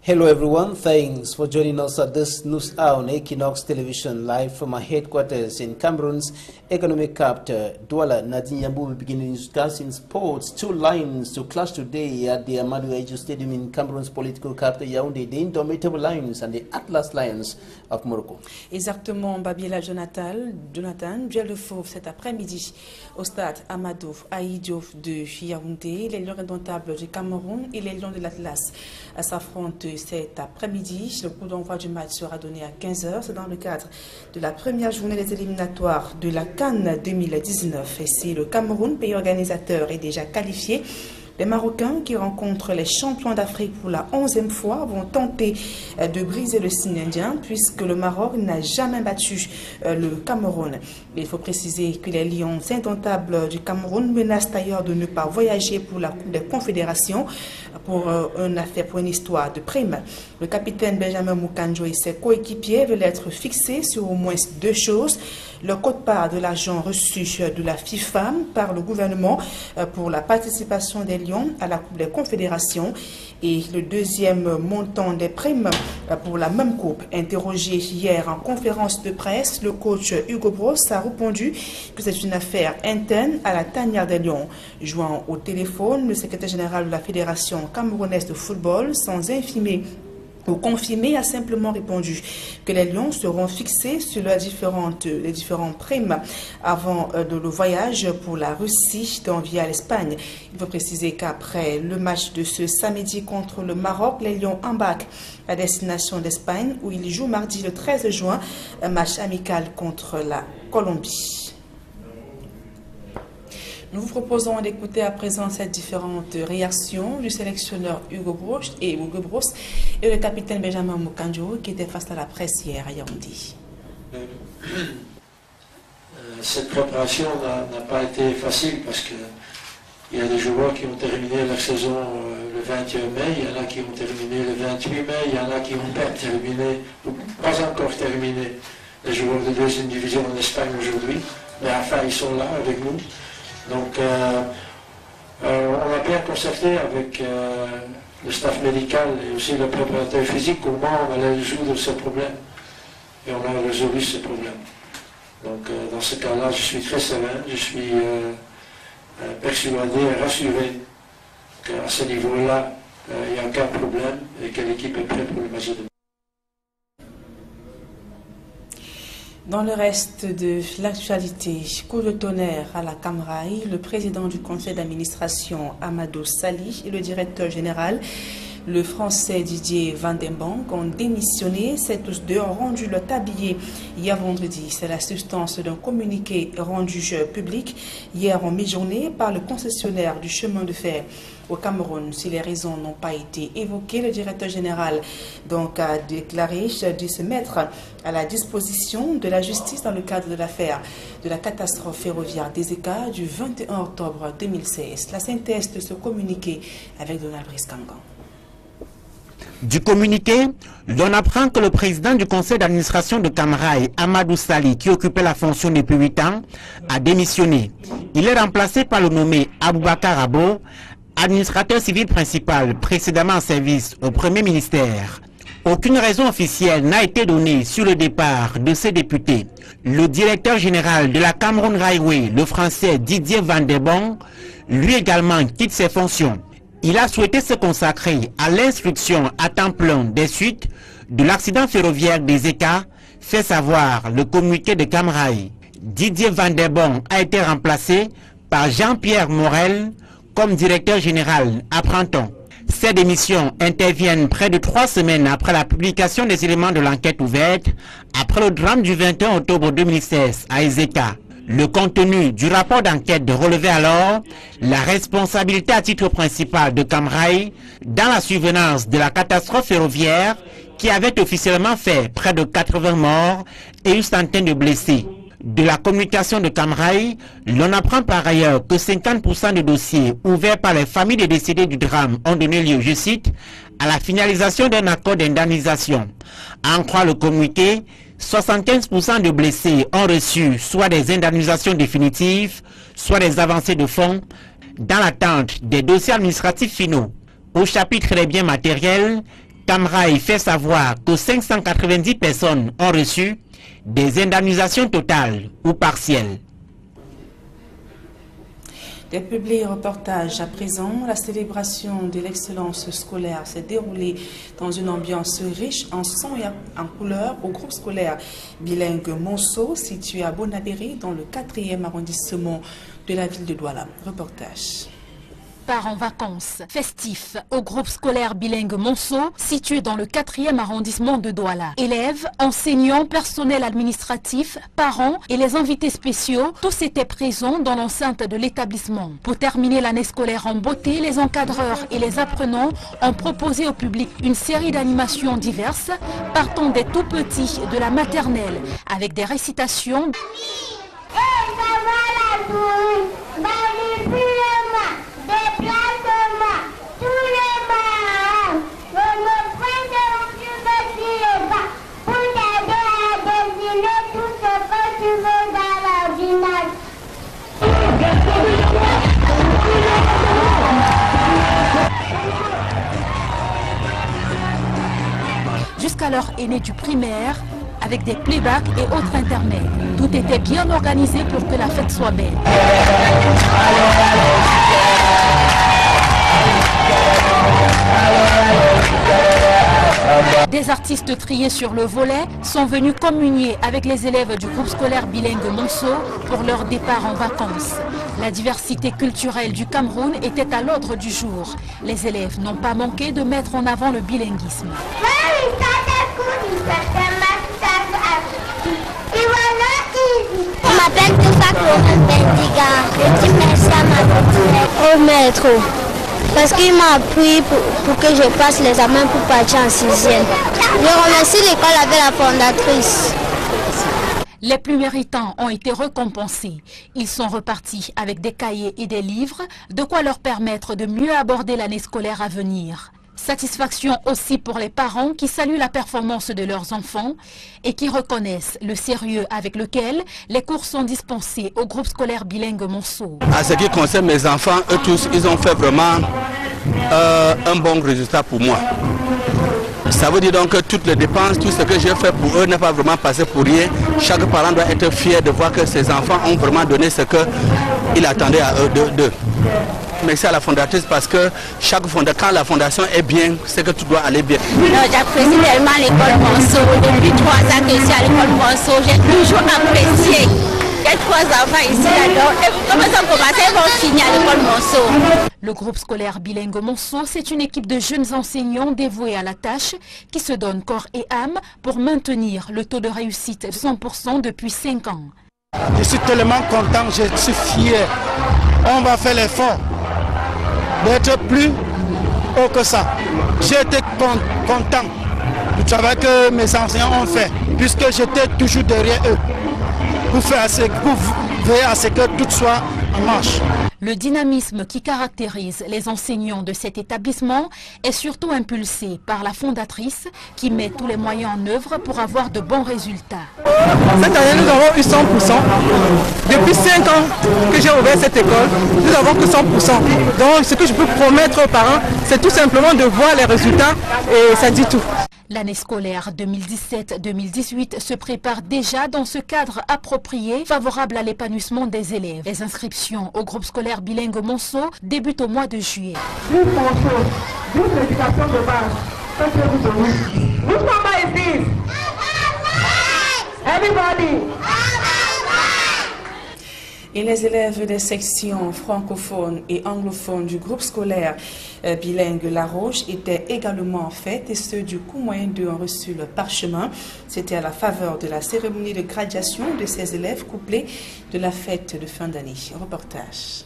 Hello everyone, thanks for joining us at this news hour on Equinox Television live from our headquarters in Cameroon's economic capital, Douala. Nadine Yambu will begin discussing sports. Two Lions to clash today at the Amadou Eju Stadium in Cameroon's political capital Yaoundé, the Indomitable Lions and the Atlas Lions of Morocco. Exactement, Babiela Jonathan, duel de fauve cet après-midi au stade Amadou Ahidiouf de Yaoundé. Les Lions indomptables du Cameroun et les Lions de l'Atlas s'affrontent cet après-midi. Le coup d'envoi du match sera donné à 15 h. C'est dans le cadre de la première journée des éliminatoires de la CAN 2019. Et si le Cameroun, pays organisateur, est déjà qualifié, les Marocains qui rencontrent les champions d'Afrique pour la 11e fois vont tenter de briser le signe indien puisque le Maroc n'a jamais battu le Cameroun. Il faut préciser que les Lions indomptables du Cameroun menacent d'ailleurs de ne pas voyager pour la Coupe des Confédérations pour une histoire de prime. Le capitaine Benjamin Mukanjo et ses coéquipiers veulent être fixés sur au moins deux choses. Le quote-part de l'argent reçu de la FIFA par le gouvernement pour la participation des Lions à la Coupe des Confédérations et le deuxième montant des primes pour la même coupe. Interrogé hier en conférence de presse, le coach Hugo Bros a répondu que c'est une affaire interne à la tanière des Lions. Joint au téléphone, le secrétaire général de la Fédération camerounaise de football, sans infirmer ou confirmer, a simplement répondu que les Lions seront fixés sur les différentes primes avant le voyage pour la Russie via l'Espagne. Il faut préciser qu'après le match de ce samedi contre le Maroc, les Lions embarquent à destination d'Espagne où ils jouent mardi le 13 juin un match amical contre la Colombie. Nous vous proposons d'écouter à présent ces différentes réactions du sélectionneur Hugo Bros et le capitaine Benjamin Mukanjo qui était face à la presse hier à Yaoundé. Cette préparation n'a pas été facile parce qu'il y a des joueurs qui ont terminé leur saison le 21 mai, il y en a qui ont terminé le 28 mai, il y en a qui n'ont pas terminé, ou pas encore terminé, les joueurs de deuxième division en Espagne aujourd'hui, mais enfin ils sont là avec nous. Donc, on a bien concerté avec le staff médical et aussi le préparateur physique comment on allait résoudre ce problème. Et on a résolu ce problème. Donc, dans ce cas-là, je suis très serein, je suis persuadé et rassuré qu'à ce niveau-là, il n'y a aucun problème et que l'équipe est prête pour le match de demain. Dans le reste de l'actualité, coup de tonnerre à la Camraï, le président du conseil d'administration Amadou Sali et le directeur général, le français Didier Van den Bank, ont démissionné. Ces tous deux ont rendu le tablier hier vendredi. C'est la substance d'un communiqué rendu public hier en mi-journée par le concessionnaire du chemin de fer au Cameroun. Si les raisons n'ont pas été évoquées, le directeur général donc a déclaré de se mettre à la disposition de la justice dans le cadre de l'affaire de la catastrophe ferroviaire des ECA du 21 octobre 2016. La synthèse de ce communiqué avec Donald Briskangan. Du communiqué, l'on apprend que le président du conseil d'administration de Camraï, Amadou Sali, qui occupait la fonction depuis 8 ans, a démissionné. Il est remplacé par le nommé Aboubakar Abo, administrateur civil principal précédemment en service au Premier ministère. Aucune raison officielle n'a été donnée sur le départ de ces députés. Le directeur général de la Cameroun Railway, le français Didier Van den Bank, lui également quitte ses fonctions. Il a souhaité se consacrer à l'instruction à temps plein des suites de l'accident ferroviaire des ECA, fait savoir le communiqué de Camraï. Didier Van den Bank a été remplacé par Jean-Pierre Morel comme directeur général, apprend-on. Ces démissions interviennent près de 3 semaines après la publication des éléments de l'enquête ouverte, après le drame du 21 octobre 2016 à Ezeka. Le contenu du rapport d'enquête relevait alors la responsabilité à titre principal de Camraï dans la survenance de la catastrophe ferroviaire qui avait officiellement fait près de 80 morts et une centaine de blessés. De la communication de Camraï, l'on apprend par ailleurs que 50% des dossiers ouverts par les familles des décédés du drame ont donné lieu, je cite, à la finalisation d'un accord d'indemnisation. À en croire le communiqué, 75% de blessés ont reçu soit des indemnisations définitives, soit des avancées de fonds, dans l'attente des dossiers administratifs finaux. Au chapitre des biens matériels, Camrail fait savoir que 590 personnes ont reçu des indemnisations totales ou partielles. Des publiés reportages à présent, la célébration de l'excellence scolaire s'est déroulée dans une ambiance riche en sons et en couleurs au groupe scolaire bilingue Monceau, situé à Bonadéry, dans le 4e arrondissement de la ville de Douala. Reportage. Part en vacances festifs au groupe scolaire bilingue Monceau, situé dans le 4e arrondissement de Douala. Élèves, enseignants, personnel administratif, parents et les invités spéciaux, tous étaient présents dans l'enceinte de l'établissement. Pour terminer l'année scolaire en beauté, les encadreurs et les apprenants ont proposé au public une série d'animations diverses, partant des tout petits de la maternelle, avec des récitations, jusqu'à l'heure aînée du primaire, avec des playbacks et autres intermèdes. Tout était bien organisé pour que la fête soit belle. Des artistes triés sur le volet sont venus communier avec les élèves du groupe scolaire bilingue Monceau pour leur départ en vacances. La diversité culturelle du Cameroun était à l'ordre du jour. Les élèves n'ont pas manqué de mettre en avant le bilinguisme. On m'appelle Toufa Bendiga. Je dis merci à ma maître parce qu'il m'a appris pour que je passe l'examen pour partir en 6e. Je remercie l'école avec la fondatrice. Les plus méritants ont été récompensés. Ils sont repartis avec des cahiers et des livres, de quoi leur permettre de mieux aborder l'année scolaire à venir. Satisfaction aussi pour les parents qui saluent la performance de leurs enfants et qui reconnaissent le sérieux avec lequel les cours sont dispensés au groupe scolaire bilingue Monceau. En ce qui concerne mes enfants, eux tous, ils ont fait vraiment un bon résultat pour moi. Ça veut dire donc que toutes les dépenses, tout ce que j'ai fait pour eux n'est pas vraiment passé pour rien. Chaque parent doit être fier de voir que ses enfants ont vraiment donné ce qu'il attendait à eux d'eux. Merci à la fondatrice parce que quand la fondation est bien, c'est que tout doit aller bien. J'apprécie tellement l'école Monceau. Depuis 3 ans que je suis à l'école Monceau, j'ai toujours apprécié. J'ai 3 enfants ici, j'adore. Comme ils ont commencé, ils vont finir à l'école Monceau. Le groupe scolaire bilingue Monceau, c'est une équipe de jeunes enseignants dévoués à la tâche qui se donnent corps et âme pour maintenir le taux de réussite de 100% depuis 5 ans. Je suis tellement content, je suis fier. On va faire l'effort d'être plus haut que ça. J'ai été content du travail que mes enseignants ont fait, puisque j'étais toujours derrière eux pour veiller à ce que tout soit en marche. Le dynamisme qui caractérise les enseignants de cet établissement est surtout impulsé par la fondatrice qui met tous les moyens en œuvre pour avoir de bons résultats. Cette année, nous avons eu 100%. Depuis 5 ans que j'ai ouvert cette école, nous n'avons que 100%. Donc ce que je peux promettre aux parents, c'est tout simplement de voir les résultats et ça dit tout. L'année scolaire 2017-2018 se prépare déjà dans ce cadre approprié, favorable à l'épanouissement des élèves. Les inscriptions au groupe scolaire bilingue Monceau débutent au mois de juillet. Juste Monceau, juste l'éducation de base. Ça c'est vous donner. Which number is this? Everybody. Et les élèves des sections francophones et anglophones du groupe scolaire bilingue La Roche étaient également en fête et ceux du cours moyen 2 ont reçu le parchemin. C'était à la faveur de la cérémonie de graduation de ces élèves couplés de la fête de fin d'année. Reportage.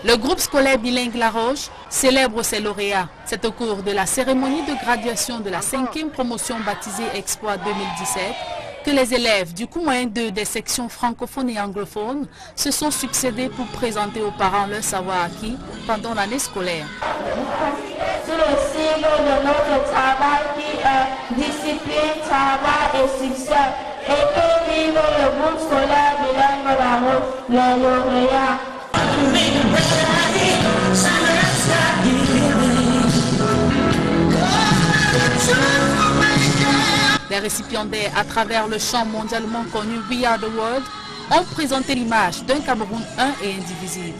Le groupe scolaire bilingue La Roche célèbre ses lauréats. C'est au cours de la cérémonie de graduation de la 5e promotion baptisée Exploit 2017 que les élèves du cours moyen 2 des sections francophones et anglophones se sont succédés pour présenter aux parents leur savoir acquis pendant l'année scolaire. C'est le signe de notre travail qui est discipline, travail et succès. Et que vive le groupe scolaire bilingue La Roche, les lauréats. Les récipiendaires, à travers le chant mondialement connu We Are the World, ont présenté l'image d'un Cameroun un et indivisible.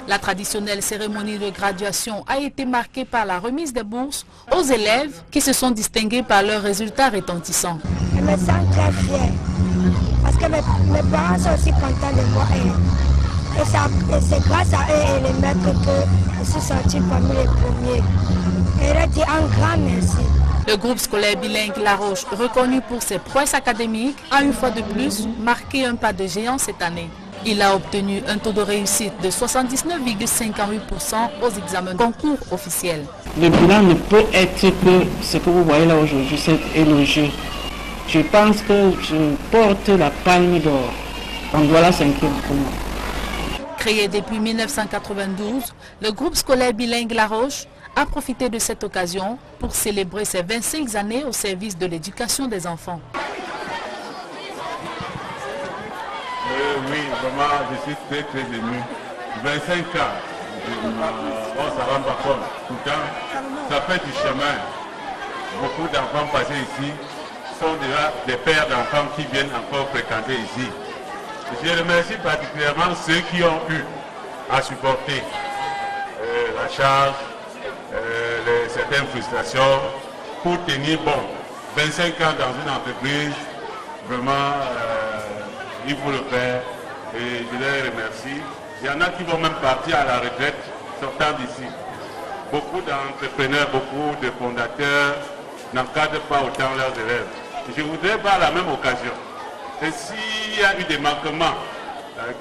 La traditionnelle cérémonie de graduation a été marquée par la remise des bourses aux élèves qui se sont distingués par leurs résultats retentissants. Je me sens très fière parce que mes parents sont aussi contents de moi et c'est grâce à eux et les maîtres que je suis sortie parmi les premiers. Et je leur dis un grand merci. Le groupe scolaire bilingue La Roche, reconnu pour ses prouesses académiques, a une fois de plus marqué un pas de géant cette année. Il a obtenu un taux de réussite de 79,58% aux examens concours officiels. Le bilan ne peut être que ce que vous voyez là aujourd'hui, c'est élogieux. Je pense que je porte la palme d'or. Donc voilà 5e pour moi. Créé depuis 1992, le groupe scolaire bilingue La Roche a profité de cette occasion pour célébrer ses 25 années au service de l'éducation des enfants. Oui, vraiment, je suis très ému. 25 ans, on ne s'en rend pas compte. Pourtant, ça fait du chemin. Beaucoup d'enfants passés ici sont déjà des pères d'enfants qui viennent encore fréquenter ici. Je remercie particulièrement ceux qui ont eu à supporter la charge, certaines frustrations pour tenir bon. 25 ans dans une entreprise, vraiment, il faut le faire et je les remercie. Il y en a qui vont même partir à la retraite sortant d'ici. Beaucoup d'entrepreneurs, beaucoup de fondateurs n'encadrent pas autant leurs élèves. Je voudrais par la même occasion, et s'il y a eu des manquements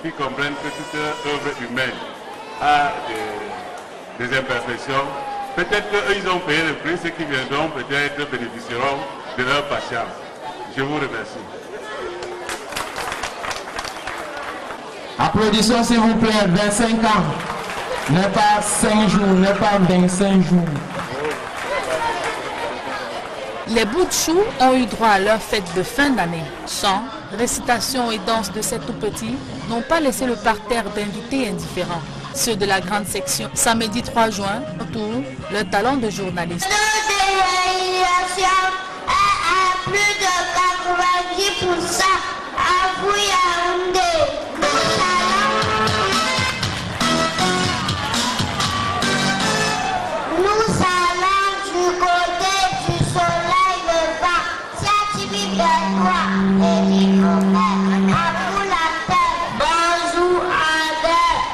qui comprennent que toute œuvre humaine a des imperfections, peut-être qu'eux ils ont payé le prix, ceux qui viendront peut-être bénéficieront de leur patience. Je vous remercie. Applaudissons s'il vous plaît, 25 ans, n'est pas 5 jours, n'est pas 25 jours. Les bouts de chou ont eu droit à leur fête de fin d'année. Chants, récitations et danses de ces tout-petits n'ont pas laissé le parterre d'invités indifférents. Ceux de la grande section, samedi 3 juin, autour le talent de journaliste. À plus de 90% à Yaoundé. Nous allons du côté du soleil levant.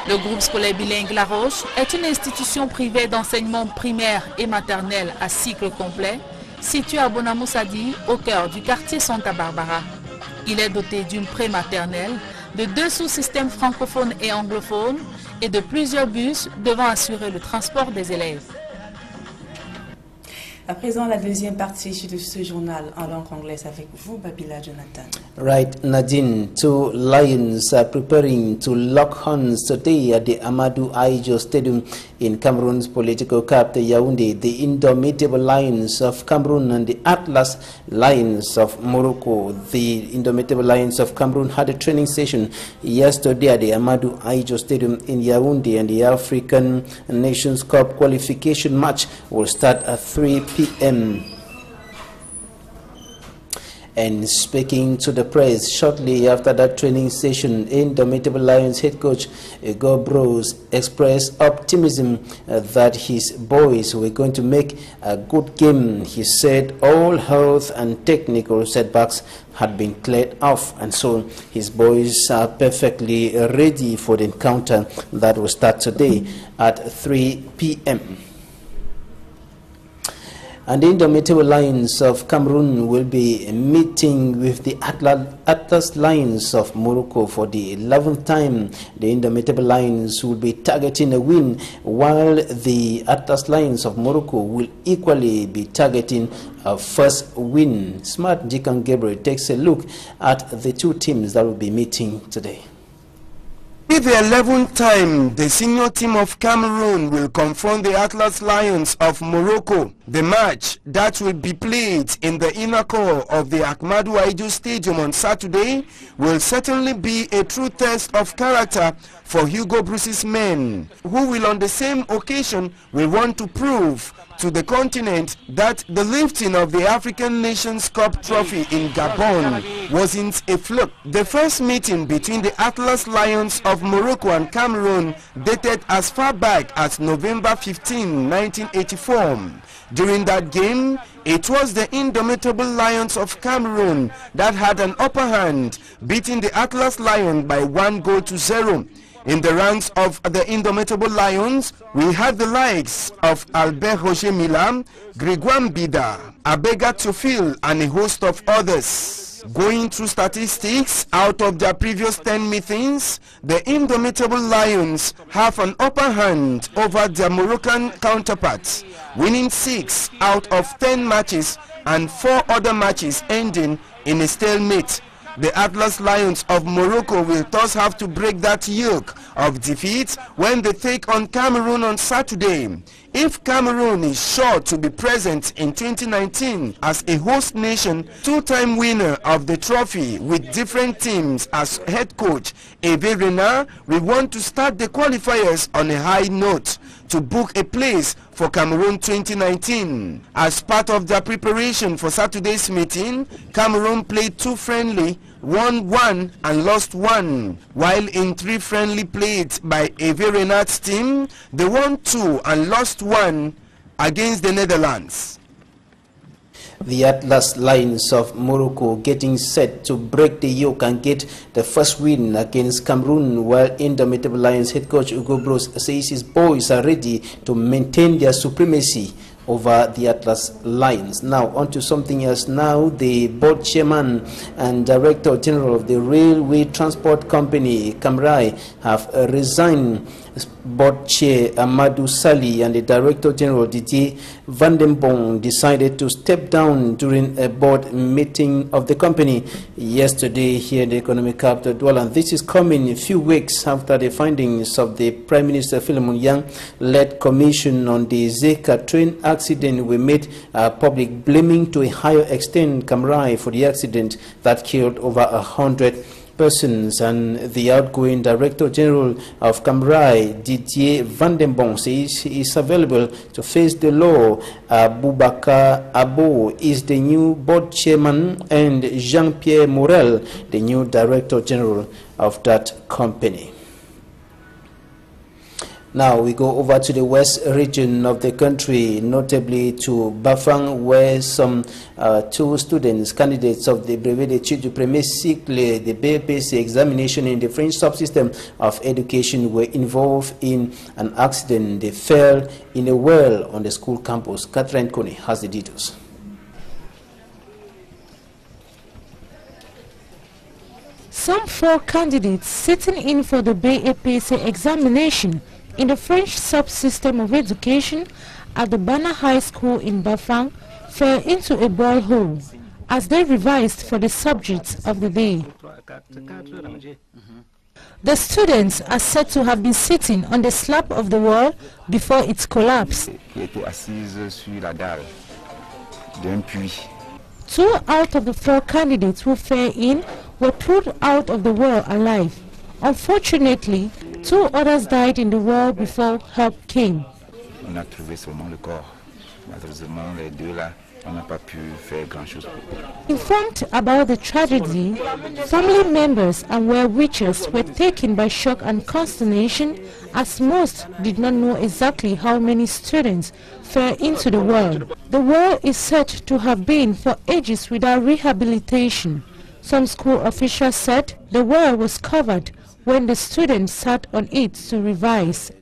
Le groupe scolaire bilingue La Roche est une institution privée d'enseignement primaire et maternel à cycle complet, située à Bonamoussadi, au cœur du quartier Santa Barbara. Il est doté d'une prématernelle, de 2 sous-systèmes francophones et anglophones et de plusieurs bus devant assurer le transport des élèves. À présent, la deuxième partie de ce journal en langue anglaise avec vous, Babila Jonathan. Right, Nadine, 2 Lions are preparing to lock horns today at the Amadou Ahidjo Stadium in Cameroon's political capital, Yaoundé. The Indomitable Lions of Cameroon and the Atlas Lions of Morocco. The Indomitable Lions of Cameroon had a training session yesterday at the Amadou Ahidjo Stadium in Yaoundé, and the African Nations Cup qualification match will start at 3 p.m. And speaking to the press shortly after that training session, Indomitable Lions head coach Igor Bros expressed optimism that his boys were going to make a good game. He said all health and technical setbacks had been cleared off, and so his boys are perfectly ready for the encounter that will start today at 3 p.m. And the Indomitable Lions of Cameroon will be meeting with the Atlas Lions of Morocco for the 11th time. The Indomitable Lions will be targeting a win, while the Atlas Lions of Morocco will equally be targeting a first win. Smart Jikan Gabriel takes a look at the 2 teams that will be meeting today. With the 11th time, the senior team of Cameroon will confront the Atlas Lions of Morocco. The match that will be played in the inner core of the Ahmadu Ahidjo Stadium on Saturday will certainly be a true test of character for Hugo Brous's men, who will on the same occasion will want to prove to the continent that the lifting of the African Nations Cup trophy in Gabon wasn't a fluke. The first meeting between the Atlas Lions of Morocco and Cameroon dated as far back as November 15, 1984. During that game, it was the indomitable Lions of Cameroon that had an upper hand, beating the Atlas Lions by 1-0. In the ranks of the indomitable Lions, we had the likes of Albert Roger Milam, Grégoire Mbida, Abega Tufil, and a host of others. Going through statistics, out of their previous 10 meetings, the indomitable Lions have an upper hand over their Moroccan counterparts, winning 6 out of 10 matches and 4 other matches ending in a stalemate. The Atlas Lions of Morocco will thus have to break that yoke of defeat when they take on Cameroon on Saturday. If Cameroon is sure to be present in 2019 as a host nation, two-time winner of the trophy with different teams as head coach, Hervé Renard will want to start the qualifiers on a high note to book a place for Cameroon 2019. As part of their preparation for Saturday's meeting, Cameroon played 2 friendly, won 1 and lost 1, while in 3 friendly played by Hervé Renard's team, they won 2 and lost 1 against the Netherlands. The Atlas Lions of Morocco getting set to break the yoke and get the first win against Cameroon, while Indomitable Lions head coach Hugo Broos says his boys are ready to maintain their supremacy over the Atlas Lions. Now on to something else. Now the board chairman and director general of the Railway Transport Company, Camrai, have resigned. Board chair Amadou Sali and the director general Didier Vandenbong decided to step down during a board meeting of the company yesterday here in the economic capital Douala. This is coming a few weeks after the findings of the Prime Minister Philemon Yang led commission on the Zeka train accident were made public, blaming to a higher extent Camrai for the accident that killed over 100 persons. And the outgoing Director General of Camrai, Didier Vandenbong, says he is available to face the law. Boubacar Abo is the new board chairman and Jean-Pierre Morel, the new Director General of that company. Now we go over to the west region of the country, notably to Bafang, where some 2 students, candidates of the Brevet d'études du premier cycle, the BPC examination in the French subsystem of education, were involved in an accident. They fell in a well on the school campus. Catherine Kone has the details. Some 4 candidates sitting in for the BAPC examination in the French subsystem of education at the Bana High School in Bafang fell into a borehole as they revised for the subjects of the day. The students are said to have been sitting on the slab of the wall before it collapsed. 2 out of the 4 candidates who fell in were pulled out of the well alive. Unfortunately, 2 others died in the well before help came. On a trouvé seulement le corps. Malheureusement, les 2 là, on n'a pas pu faire grand-chose. Informed about the tragedy, family members and well-wishers were taken by shock and consternation, as most did not know exactly how many students fell into the well. The well is said to have been for ages without rehabilitation. Some school officials said the well was covered when the students sat on it to revise.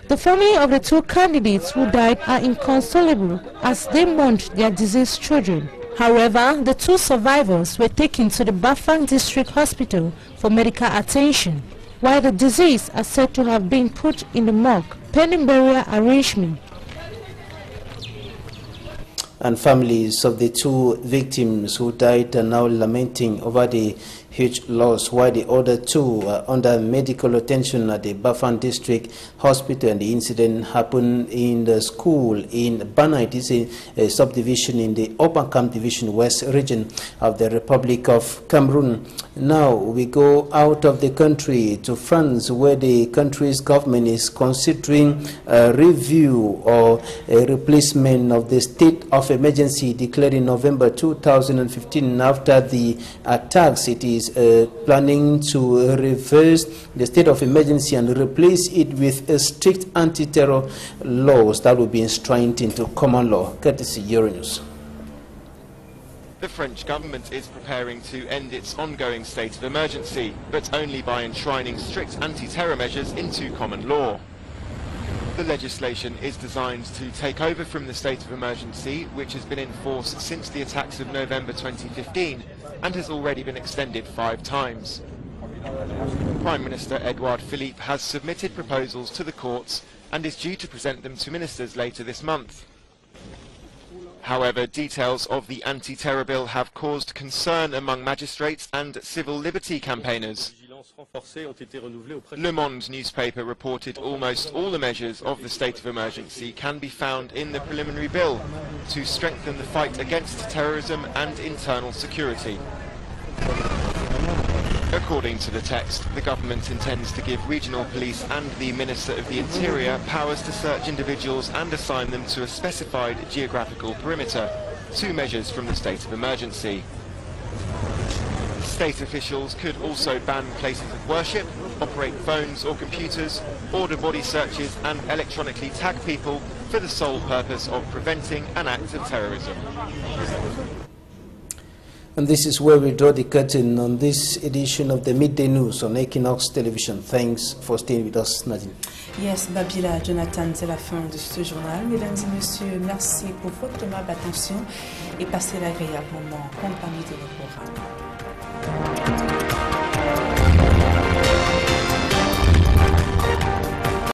The family of the 2 candidates who died are inconsolable as they mourned their deceased children. However, the 2 survivors were taken to the Bafang District Hospital for medical attention, while the deceased are said to have been put in the morgue pending burial arrangement. And families of the 2 victims who died are now lamenting over the huge loss, while the other two are under medical attention at the Bafan District Hospital. And the incident happened in the school in Bana. It is a subdivision in the Upper Camp Division West region of the Republic of Cameroon. Now we go out of the country to France, where the country's government is considering a review or a replacement of the state of emergency declared in November 2015 after the attacks. It is planning to reverse the state of emergency and replace it with a strict anti-terror laws that will be enshrined into common law. Courtesy Euronews. The French government is preparing to end its ongoing state of emergency, but only by enshrining strict anti-terror measures into common law. The legislation is designed to take over from the state of emergency, which has been in force since the attacks of November 2015 and has already been extended 5 times. Prime Minister Edouard Philippe has submitted proposals to the courts and is due to present them to ministers later this month. However, details of the anti-terror bill have caused concern among magistrates and civil liberty campaigners. Le Monde newspaper reported almost all the measures of the state of emergency can be found in the preliminary bill to strengthen the fight against terrorism and internal security. According to the text, the government intends to give regional police and the Minister of the Interior powers to search individuals and assign them to a specified geographical perimeter, 2 measures from the state of emergency. State officials could also ban places of worship, operate phones or computers, order body searches and electronically tag people for the sole purpose of preventing an act of terrorism. And this is where we draw the curtain on this edition of the Midday News on Equinox Television. Thanks for staying with us, Nadine. Yes, Babila, Jonathan, c'est la fin de ce journal. Mesdames et messieurs, merci pour votre aimable attention et passez l'agréable moment en compagnie de nos programmes.